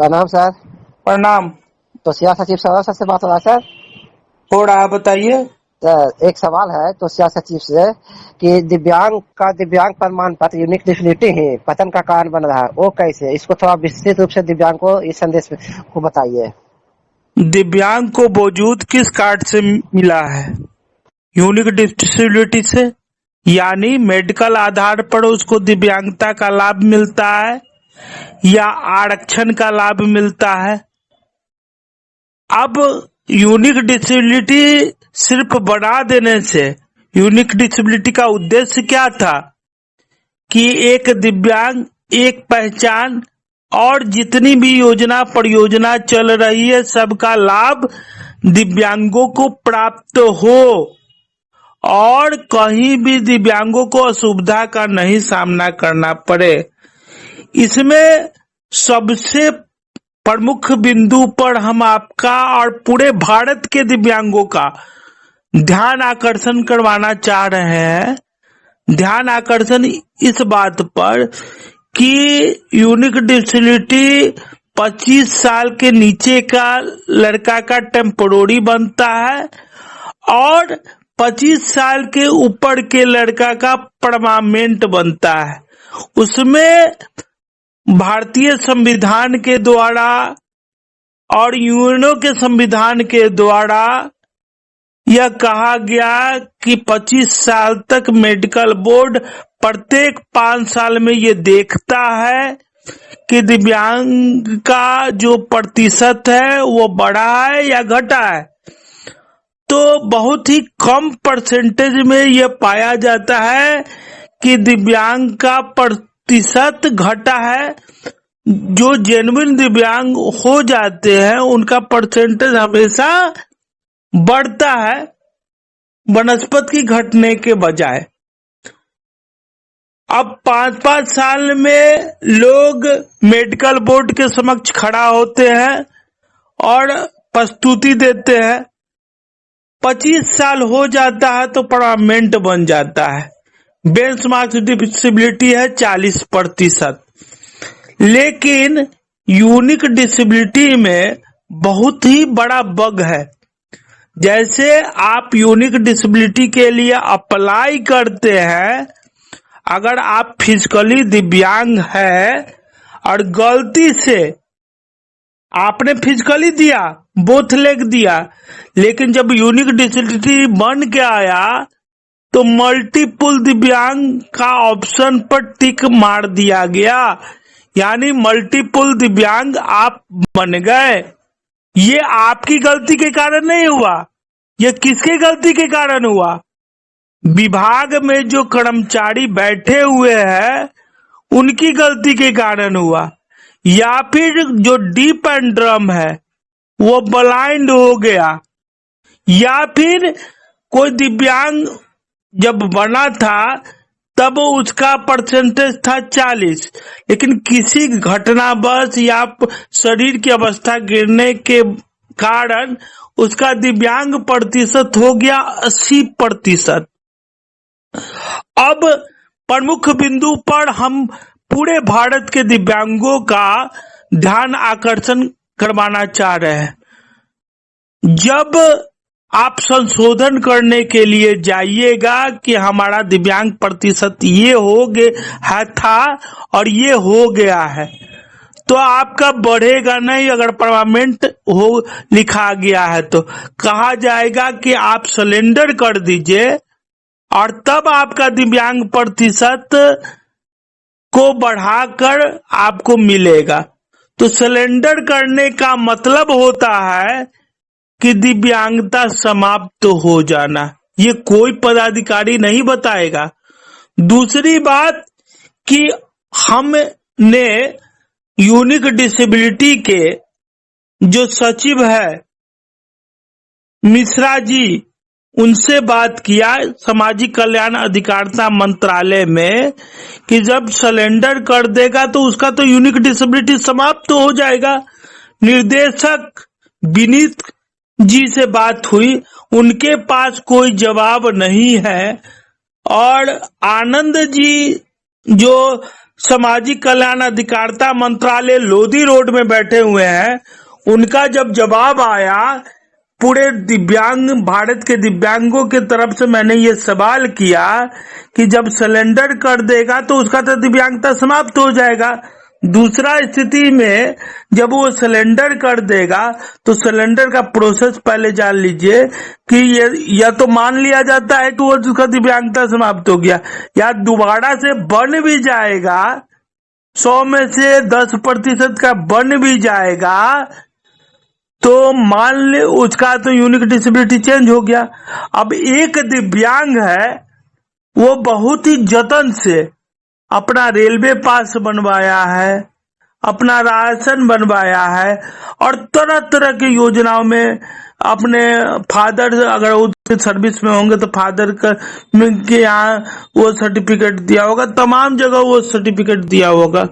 प्रणाम सर। प्रणाम। तो सिया सचिव सर से बात हो रहा है सर। हो रहा है, बताइए। सर एक सवाल है तो सिया सचिव से कि दिव्यांग प्रमाण पत्र यूनिक डिसेबिलिटी ही पतन का कारण बन रहा है, वो कैसे? इसको थोड़ा विस्तृत रूप से दिव्यांग को इस संदेश को बताइए। दिव्यांग को वजूद किस कार्ड से मिला है? यूनिक डिसेबिलिटी से, यानी मेडिकल आधार पर उसको दिव्यांगता का लाभ मिलता है या आरक्षण का लाभ मिलता है। अब यूनिक डिसेबिलिटी सिर्फ बढ़ा देने से, यूनिक डिसेबिलिटी का उद्देश्य क्या था कि एक दिव्यांग, एक पहचान और जितनी भी योजना परियोजना चल रही है सबका लाभ दिव्यांगों को प्राप्त हो और कहीं भी दिव्यांगों को असुविधा का नहीं सामना करना पड़े। इसमें सबसे प्रमुख बिंदु पर हम आपका और पूरे भारत के दिव्यांगों का ध्यान आकर्षण करवाना चाह रहे हैं। ध्यान आकर्षण इस बात पर कि यूनिक डिसेबिलिटी 25 साल के नीचे का लड़का का टेम्पोररी बनता है और 25 साल के ऊपर के लड़का का परमानेंट बनता है। उसमें भारतीय संविधान के द्वारा और यूएनओ के संविधान के द्वारा यह कहा गया कि 25 साल तक मेडिकल बोर्ड प्रत्येक 5 साल में ये देखता है कि दिव्यांग का जो प्रतिशत है वो बढ़ा है या घटा है। तो बहुत ही कम परसेंटेज में यह पाया जाता है कि दिव्यांग का प्रतिशत घटा है। जो जेन्युइन दिव्यांग हो जाते हैं उनका परसेंटेज हमेशा बढ़ता है बनस्पत की घटने के बजाय। अब 5-5 साल में लोग मेडिकल बोर्ड के समक्ष खड़ा होते हैं और प्रस्तुति देते हैं। 25 साल हो जाता है तो परमानेंट बन जाता है। बेंचमार्क डिसेबिलिटी है 40%, लेकिन यूनिक डिसेबिलिटी में बहुत ही बड़ा बग है। जैसे आप यूनिक डिसेबिलिटी के लिए अप्लाई करते हैं, अगर आप फिजिकली दिव्यांग है और गलती से आपने फिजिकली दिया, बोथ लेग दिया, लेकिन जब यूनिक डिसेबिलिटी बन के आया तो मल्टीपल दिव्यांग का ऑप्शन पर टिक मार दिया गया, यानी मल्टीपल दिव्यांग आप बन गए। ये आपकी गलती के कारण नहीं हुआ, ये किसके गलती के कारण हुआ? विभाग में जो कर्मचारी बैठे हुए हैं उनकी गलती के कारण हुआ, या फिर जो डीप एंड ड्रम है वो ब्लाइंड हो गया, या फिर कोई दिव्यांग जब बना था तब उसका परसेंटेज था 40, लेकिन किसी घटनावश या शरीर की अवस्था गिरने के कारण उसका दिव्यांग प्रतिशत हो गया 80%। अब प्रमुख बिंदु पर हम पूरे भारत के दिव्यांगों का ध्यान आकर्षण करवाना चाह रहे हैं। जब आप संशोधन करने के लिए जाइएगा कि हमारा दिव्यांग प्रतिशत ये हो गया था और ये हो गया है, तो आपका बढ़ेगा नहीं। अगर परमानेंट हो लिखा गया है तो कहा जाएगा कि आप सरेंडर कर दीजिए और तब आपका दिव्यांग प्रतिशत को बढ़ाकर आपको मिलेगा। तो सरेंडर करने का मतलब होता है कि दिव्यांगता समाप्त हो जाना। ये कोई पदाधिकारी नहीं बताएगा। दूसरी बात कि हमने यूनिक डिसेबिलिटी के जो सचिव है मिश्रा जी, उनसे बात किया सामाजिक कल्याण अधिकारिता मंत्रालय में कि जब सरेंडर कर देगा तो उसका तो यूनिक डिसेबिलिटी समाप्त हो जाएगा। निर्देशक विनीत जी से बात हुई, उनके पास कोई जवाब नहीं है। और आनंद जी जो सामाजिक कल्याण अधिकारिता मंत्रालय लोधी रोड में बैठे हुए हैं, उनका जब जवाब आया पूरे दिव्यांग भारत के दिव्यांगों के तरफ से, मैंने ये सवाल किया कि जब सिलेंडर कर देगा तो उसका तो दिव्यांगता समाप्त हो जाएगा। दूसरा स्थिति में जब वो सिलेंडर कर देगा तो सिलेंडर का प्रोसेस पहले जान लीजिए कि ये या तो मान लिया जाता है कि वो उसका दिव्यांगता समाप्त हो गया, या दोबारा से बन भी जाएगा, 100 में से 10% का बन भी जाएगा तो मान ले उसका तो यूनिक डिसेबिलिटी चेंज हो गया। अब एक दिव्यांग है, वो बहुत ही जतन से अपना रेलवे पास बनवाया है, अपना राशन बनवाया है, और तरह तरह की योजनाओं में अपने फादर, अगर उसके सर्विस में होंगे तो फादर के यहाँ वो सर्टिफिकेट दिया होगा, तमाम जगह वो सर्टिफिकेट दिया होगा।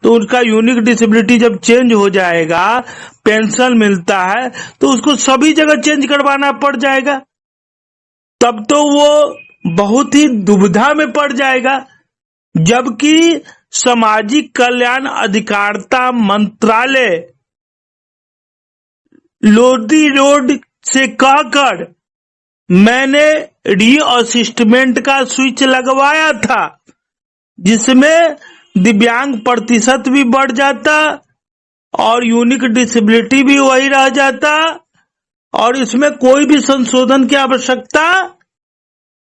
तो उनका यूनिक डिसेबिलिटी जब चेंज हो जाएगा, पेंशन मिलता है तो उसको सभी जगह चेंज करवाना पड़ जाएगा, तब तो वो बहुत ही दुविधा में पड़ जाएगा। जबकि सामाजिक कल्याण अधिकारिता मंत्रालय लोधी रोड से कहकर मैंने री असिस्टमेंट का स्विच लगवाया था, जिसमें दिव्यांग प्रतिशत भी बढ़ जाता और यूनिक डिसेबिलिटी भी वही रह जाता, और इसमें कोई भी संशोधन की आवश्यकता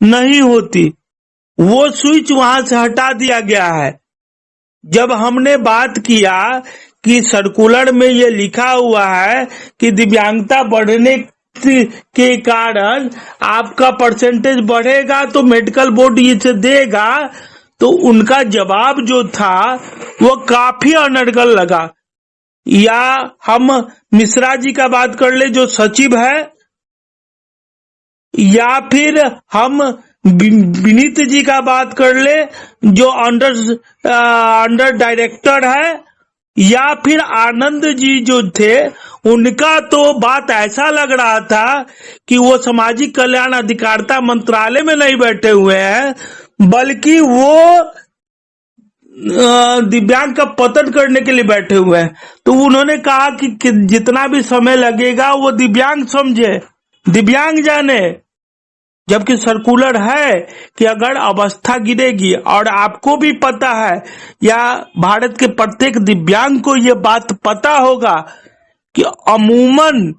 नहीं होती। वो स्विच वहां से हटा दिया गया है। जब हमने बात किया कि सर्कुलर में ये लिखा हुआ है कि दिव्यांगता बढ़ने के कारण आपका परसेंटेज बढ़ेगा तो मेडिकल बोर्ड इसे देगा, तो उनका जवाब जो था वो काफी अनर्गल लगा। या हम मिश्रा जी का बात कर ले जो सचिव है, या फिर हम विनीत जी का बात कर ले जो अंडर डायरेक्टर है, या फिर आनंद जी जो थे, उनका तो बात ऐसा लग रहा था कि वो सामाजिक कल्याण अधिकारिता मंत्रालय में नहीं बैठे हुए हैं, बल्कि वो दिव्यांग का पतन करने के लिए बैठे हुए हैं। तो उन्होंने कहा कि जितना भी समय लगेगा वो दिव्यांग समझे, दिव्यांग जाने, जबकि सर्कुलर है कि अगर अवस्था गिरेगी, और आपको भी पता है या भारत के प्रत्येक दिव्यांग को ये बात पता होगा कि अमूमन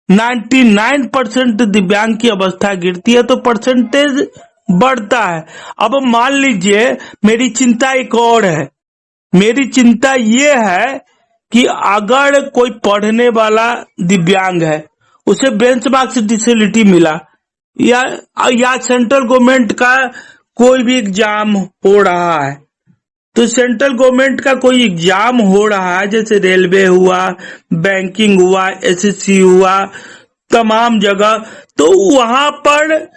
99% दिव्यांग की अवस्था गिरती है तो परसेंटेज बढ़ता है। अब मान लीजिए मेरी चिंता एक और है, मेरी चिंता ये है कि अगर कोई पढ़ने वाला दिव्यांग है, उसे बेंचमार्क से डिसेबिलिटी मिला, या सेंट्रल गवर्नमेंट का कोई भी एग्जाम हो रहा है, तो सेंट्रल गवर्नमेंट का कोई एग्जाम हो रहा है, जैसे रेलवे हुआ, बैंकिंग हुआ, एसएससी हुआ, तमाम जगह, तो वहां पर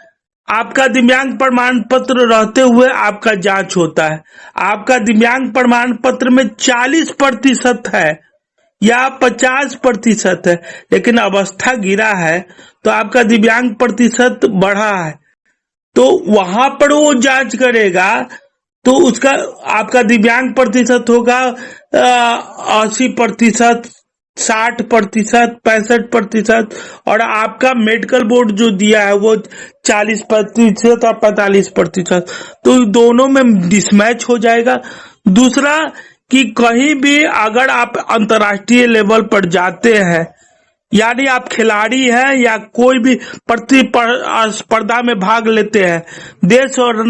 आपका दिव्यांग प्रमाण पत्र रहते हुए आपका जांच होता है। आपका दिव्यांग प्रमाण पत्र में 40% है या 50% है, लेकिन अवस्था गिरा है तो आपका दिव्यांग प्रतिशत बढ़ा है, तो वहां पर वो जांच करेगा तो उसका आपका दिव्यांग प्रतिशत होगा 80%, 60%, 65%, और आपका मेडिकल बोर्ड जो दिया है वो 40% और 45%, तो दोनों में डिसमैच हो जाएगा। दूसरा कि कहीं भी अगर आप अंतर्राष्ट्रीय लेवल पर जाते हैं, यानी आप खिलाड़ी हैं या कोई भी प्रतिस्पर्धा में भाग लेते हैं, देश और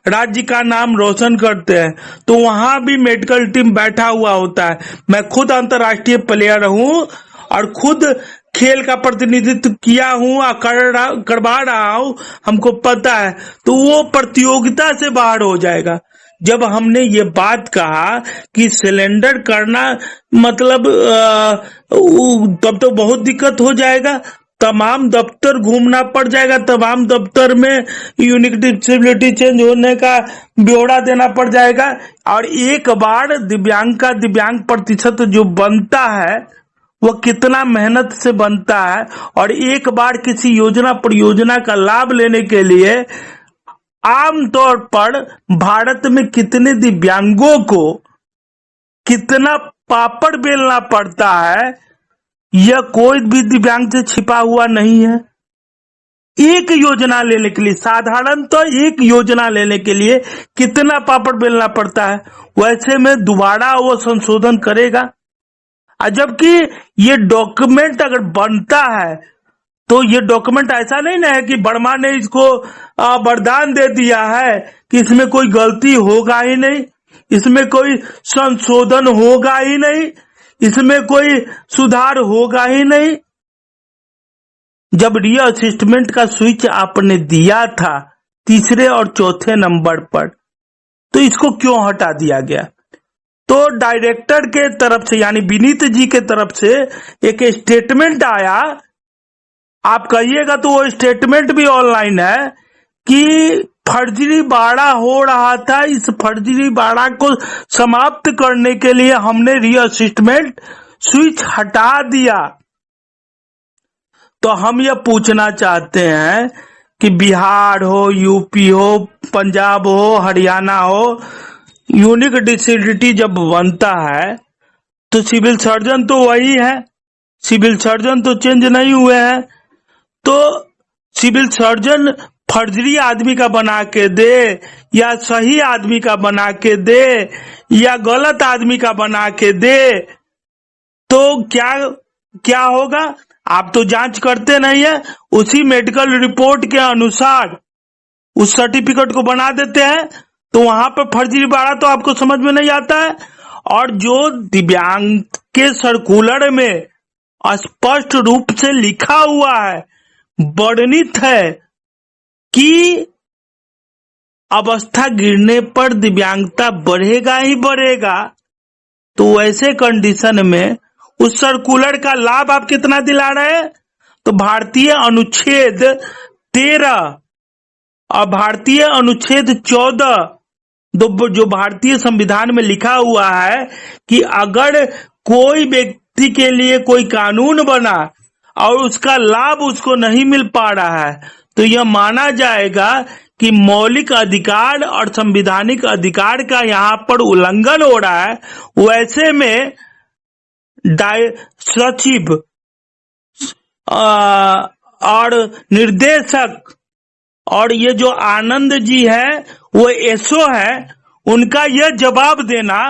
राज्य का नाम रोशन करते हैं, तो वहां भी मेडिकल टीम बैठा हुआ होता है। मैं खुद अंतर्राष्ट्रीय प्लेयर हूं और खुद खेल का प्रतिनिधित्व किया हूं और करवा रहा हूं, हमको पता है, तो वो प्रतियोगिता से बाहर हो जाएगा। जब हमने ये बात कहा कि सिलेंडर करना मतलब तब तो बहुत दिक्कत हो जाएगा, तमाम दफ्तर घूमना पड़ जाएगा, तमाम दफ्तर में यूनिक डिसेबिलिटी चेंज होने का ब्यौरा देना पड़ जाएगा, और एक बार दिव्यांग प्रतिशत जो बनता है वो कितना मेहनत से बनता है, और एक बार किसी योजना परियोजना का लाभ लेने के लिए आमतौर पर भारत में कितने दिव्यांगों को कितना पापड़ बेलना पड़ता है, यह कोई भी दिव्यांग से छिपा हुआ नहीं है। एक योजना लेने के लिए, साधारणतः एक योजना लेने के लिए कितना पापड़ बेलना पड़ता है, वैसे में दोबारा वो संशोधन करेगा। जबकि ये डॉक्यूमेंट अगर बनता है तो ये डॉक्यूमेंट ऐसा नहीं ना है कि वर्मा ने इसको वरदान दे दिया है कि इसमें कोई गलती होगा ही नहीं, इसमें कोई संशोधन होगा ही नहीं, इसमें कोई सुधार होगा ही नहीं। जब रीअसेसमेंट का स्विच आपने दिया था तीसरे और चौथे नंबर पर, तो इसको क्यों हटा दिया गया? तो डायरेक्टर के तरफ से यानी विनीत जी के तरफ से एक स्टेटमेंट आया, आप कहिएगा तो वो स्टेटमेंट भी ऑनलाइन है कि फर्जीवाड़ा हो रहा था, इस फर्जीवाड़ा को समाप्त करने के लिए हमने रीअसेसमेंट स्विच हटा दिया। तो हम यह पूछना चाहते हैं कि बिहार हो, यूपी हो, पंजाब हो, हरियाणा हो, यूनिक डिसेबिलिटी जब बनता है तो सिविल सर्जन तो वही है, सिविल सर्जन तो चेंज नहीं हुए हैं। तो सिविल सर्जन फर्जी आदमी का बना के दे या सही आदमी का बना के दे या गलत आदमी का बना के दे, तो क्या होगा? आप तो जांच करते नहीं है, उसी मेडिकल रिपोर्ट के अनुसार उस सर्टिफिकेट को बना देते हैं, तो वहां पर फर्जीवाड़ा तो आपको समझ में नहीं आता है। और जो दिव्यांग के सर्कुलर में स्पष्ट रूप से लिखा हुआ है, वर्णित है कि अवस्था गिरने पर दिव्यांगता बढ़ेगा ही बढ़ेगा, तो वैसे कंडीशन में उस सर्कुलर का लाभ आप कितना दिला रहे हैं? तो भारतीय अनुच्छेद 13 और भारतीय अनुच्छेद 14 जो भारतीय संविधान में लिखा हुआ है कि अगर कोई व्यक्ति के लिए कोई कानून बना और उसका लाभ उसको नहीं मिल पा रहा है, तो यह माना जाएगा कि मौलिक अधिकार और संवैधानिक अधिकार का यहाँ पर उल्लंघन हो रहा है। वैसे में सचिव और निर्देशक और ये जो आनंद जी है वो एसओ है, उनका यह जवाब देना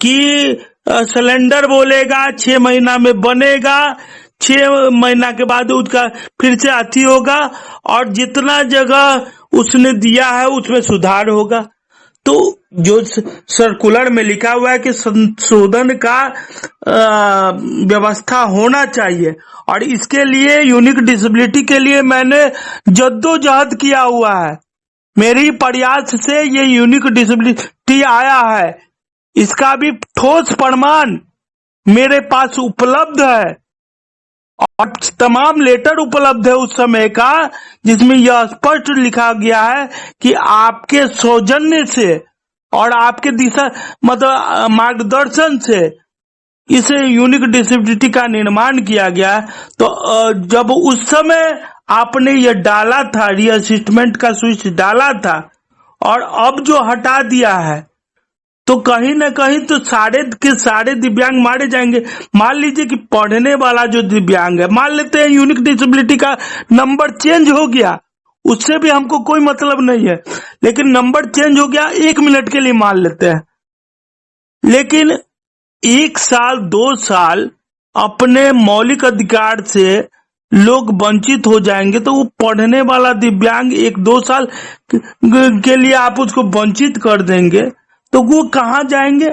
कि सिलेंडर बोलेगा 6 महीना में बनेगा, 6 महीना के बाद उसका फिर से अति होगा और जितना जगह उसने दिया है उसमें सुधार होगा। तो जो सर्कुलर में लिखा हुआ है कि संशोधन का व्यवस्था होना चाहिए, और इसके लिए यूनिक डिसेबिलिटी के लिए मैंने जद्दोजहद किया हुआ है, मेरी प्रयास से ये यूनिक डिसेबिलिटी आया है। इसका भी ठोस प्रमाण मेरे पास उपलब्ध है और तमाम लेटर उपलब्ध है उस समय का, जिसमें यह स्पष्ट लिखा गया है कि आपके सौजन्य से और आपके दिशा मतलब मार्गदर्शन से इस यूनिक डिसेबिलिटी का निर्माण किया गया। तो जब उस समय आपने यह डाला था, रीअसेसमेंट का स्विच डाला था, और अब जो हटा दिया है, तो कहीं ना कहीं तो सारे के सारे दिव्यांग मारे जाएंगे। मान लीजिए कि पढ़ने वाला जो दिव्यांग है, मान लेते हैं यूनिक डिसेबिलिटी का नंबर चेंज हो गया, उससे भी हमको कोई मतलब नहीं है, लेकिन नंबर चेंज हो गया 1 मिनट के लिए मान लेते हैं, लेकिन 1 साल 2 साल अपने मौलिक अधिकार से लोग वंचित हो जाएंगे। तो वो पढ़ने वाला दिव्यांग 1-2 साल के लिए आप उसको वंचित कर देंगे, तो वो कहाँ जाएंगे?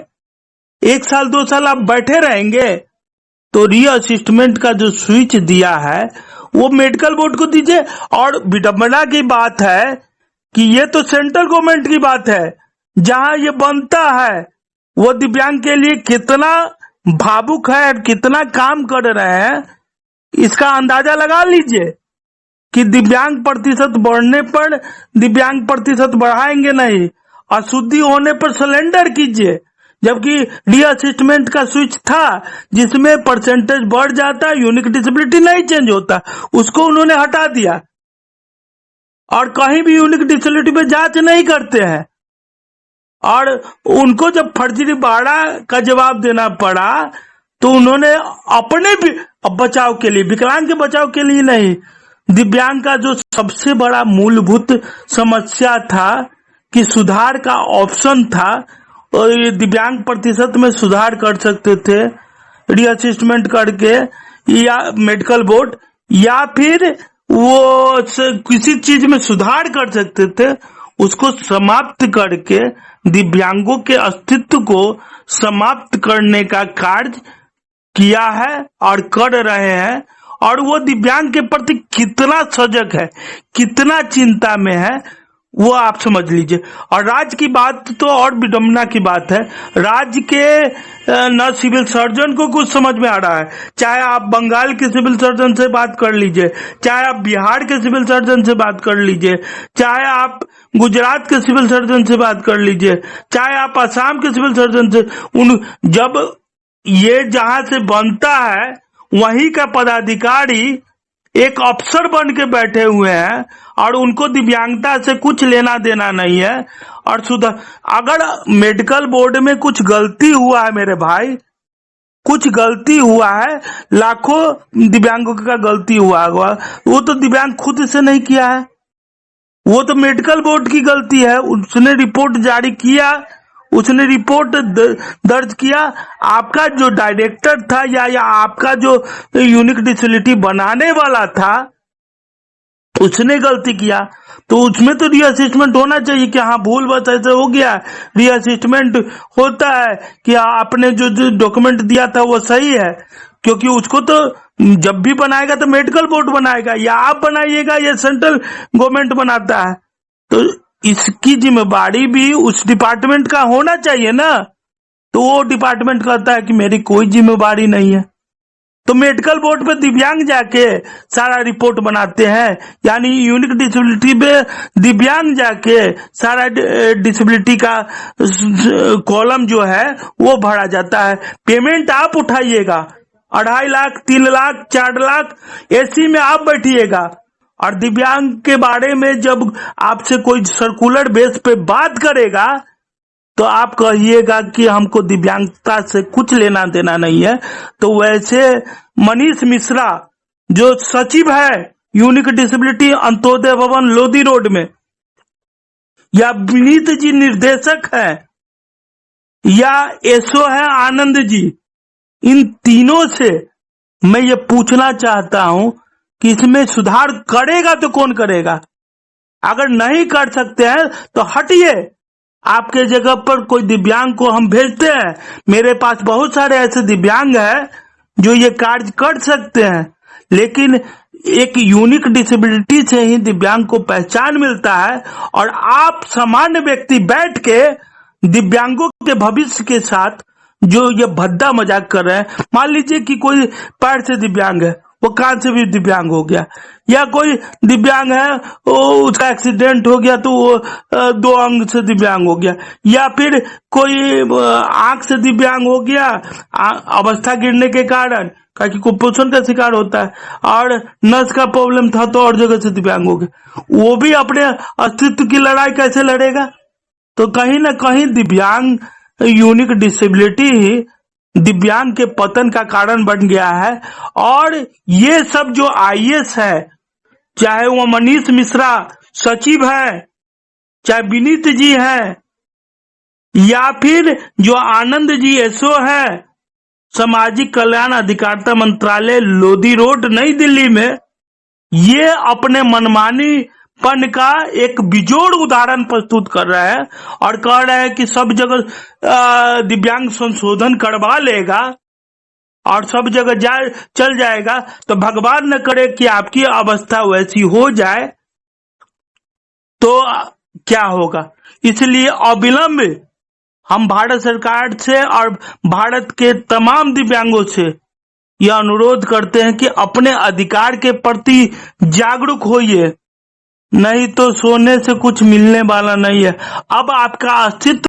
1 साल 2 साल आप बैठे रहेंगे। तो रीअसेसमेंट का जो स्विच दिया है वो मेडिकल बोर्ड को दीजिए। और विडंबना की बात है कि ये तो सेंट्रल गवर्नमेंट की बात है, जहां ये बनता है वो दिव्यांग के लिए कितना भावुक है, कितना काम कर रहे हैं, इसका अंदाजा लगा लीजिए कि दिव्यांग प्रतिशत बढ़ने पर दिव्यांग प्रतिशत बढ़ाएंगे नहीं, अशुद्धि होने पर सिलेंडर कीजिए। जबकि रीअसेसमेंट का स्विच था जिसमें परसेंटेज बढ़ जाता, यूनिक डिसेबिलिटी नहीं चेंज होता, उसको उन्होंने हटा दिया। और कहीं भी यूनिक डिसेबिलिटी पे जांच नहीं करते हैं। और उनको जब फर्जीवाड़ा का जवाब देना पड़ा तो उन्होंने अपने भी बचाव के लिए, विकलांग के बचाव के लिए नहीं, दिव्यांग का जो सबसे बड़ा मूलभूत समस्या था कि सुधार का ऑप्शन था, और ये दिव्यांग प्रतिशत में सुधार कर सकते थे रीअसेसमेंट करके, या मेडिकल बोर्ड, या फिर वो किसी चीज में सुधार कर सकते थे, उसको समाप्त करके दिव्यांगों के अस्तित्व को समाप्त करने का कार्य किया है और कर रहे हैं। और वो दिव्यांग के प्रति कितना सजग है, कितना चिंता में है, वो आप समझ लीजिए। और राज्य की बात तो और विडंबना की बात है, राज्य के न सिविल सर्जन को कुछ समझ में आ रहा है, चाहे आप बंगाल के सिविल सर्जन से बात कर लीजिए, चाहे आप बिहार के सिविल सर्जन से बात कर लीजिए, चाहे आप गुजरात के सिविल सर्जन से बात कर लीजिए, चाहे आप असम के सिविल सर्जन से, जब ये जहां से बनता है वहीं का पदाधिकारी एक अफसर बन के बैठे हुए हैं और उनको दिव्यांगता से कुछ लेना देना नहीं है। और अगर मेडिकल बोर्ड में कुछ गलती हुआ है मेरे भाई, कुछ गलती हुआ है, लाखों दिव्यांगों का गलती हुआ होगा, वो तो दिव्यांग खुद से नहीं किया है, वो तो मेडिकल बोर्ड की गलती है। उसने रिपोर्ट जारी किया, उसने रिपोर्ट दर्ज किया, आपका जो डायरेक्टर था या आपका जो यूनिक डिसेबिलिटी बनाने वाला था उसने गलती किया, तो उसमें तो रीअसेसमेंट होना चाहिए कि हाँ भूल बस ऐसे हो गया, रीअसेसमेंट होता है कि आपने जो डॉक्यूमेंट दिया था वो सही है, क्योंकि उसको तो जब भी बनाएगा तो मेडिकल बोर्ड बनाएगा, या आप बनाइएगा या सेंट्रल गवर्नमेंट बनाता है, तो इसकी जिम्मेदारी भी उस डिपार्टमेंट का होना चाहिए ना। तो वो डिपार्टमेंट कहता है कि मेरी कोई जिम्मेदारी नहीं है, तो मेडिकल बोर्ड पे दिव्यांग जाके सारा रिपोर्ट बनाते हैं, यानी यूनिक डिसेबिलिटी पे दिव्यांग जाके सारा डिसेबिलिटी का कॉलम जो है वो भरा जाता है। पेमेंट आप उठाइएगा, 2.5 लाख, 3 लाख, 4 लाख, एसी में आप बैठिएगा, और दिव्यांग के बारे में जब आपसे कोई सर्कुलर बेस पे बात करेगा तो आप कहिएगा कि हमको दिव्यांगता से कुछ लेना देना नहीं है। तो वैसे मनीष मिश्रा जो सचिव है यूनिक डिसेबिलिटी अंत्योदय भवन लोधी रोड में, या विनीत जी निर्देशक है, या एसओ है आनंद जी, इन तीनों से मैं ये पूछना चाहता हूं कि इसमें सुधार करेगा तो कौन करेगा? अगर नहीं कर सकते हैं तो हटिए, आपके जगह पर कोई दिव्यांग को हम भेजते हैं। मेरे पास बहुत सारे ऐसे दिव्यांग हैं जो ये कार्य कर सकते हैं, लेकिन एक यूनिक डिसेबिलिटी से ही दिव्यांग को पहचान मिलता है। और आप सामान्य व्यक्ति बैठ के दिव्यांगों के भविष्य के साथ जो ये भद्दा मजाक कर रहे हैं, मान लीजिए कि कोई पैर से दिव्यांग है, वो कान से भी दिव्यांग हो गया, या कोई दिव्यांग है वो उसका एक्सीडेंट हो गया तो वो 2 अंग से दिव्यांग हो गया, या फिर कोई आंख से दिव्यांग हो गया अवस्था गिरने के कारण, क्योंकि कुपोषण का शिकार होता है, और नस का प्रॉब्लम था तो और जगह से दिव्यांग हो गया, वो भी अपने अस्तित्व की लड़ाई कैसे लड़ेगा? तो कहीं ना कहीं दिव्यांग यूनिक डिसेबिलिटी ही दिव्यांग के पतन का कारण बन गया है। और ये सब जो आईएएस है, चाहे वो मनीष मिश्रा सचिव है, चाहे विनीत जी है, या फिर जो आनंद जी एसओ है सामाजिक कल्याण अधिकारिता मंत्रालय लोधी रोड नई दिल्ली में, ये अपने मनमानी पन का एक बिजोड़ उदाहरण प्रस्तुत कर रहा है और कह रहा है कि सब जगह दिव्यांग संशोधन करवा लेगा और सब जगह चल जाएगा। तो भगवान न करे कि आपकी अवस्था वैसी हो जाए तो क्या होगा। इसलिए अविलंब हम भारत सरकार से और भारत के तमाम दिव्यांगों से यह अनुरोध करते हैं कि अपने अधिकार के प्रति जागरूक होइए, नहीं तो सोने से कुछ मिलने वाला नहीं है। अब आपका अस्तित्व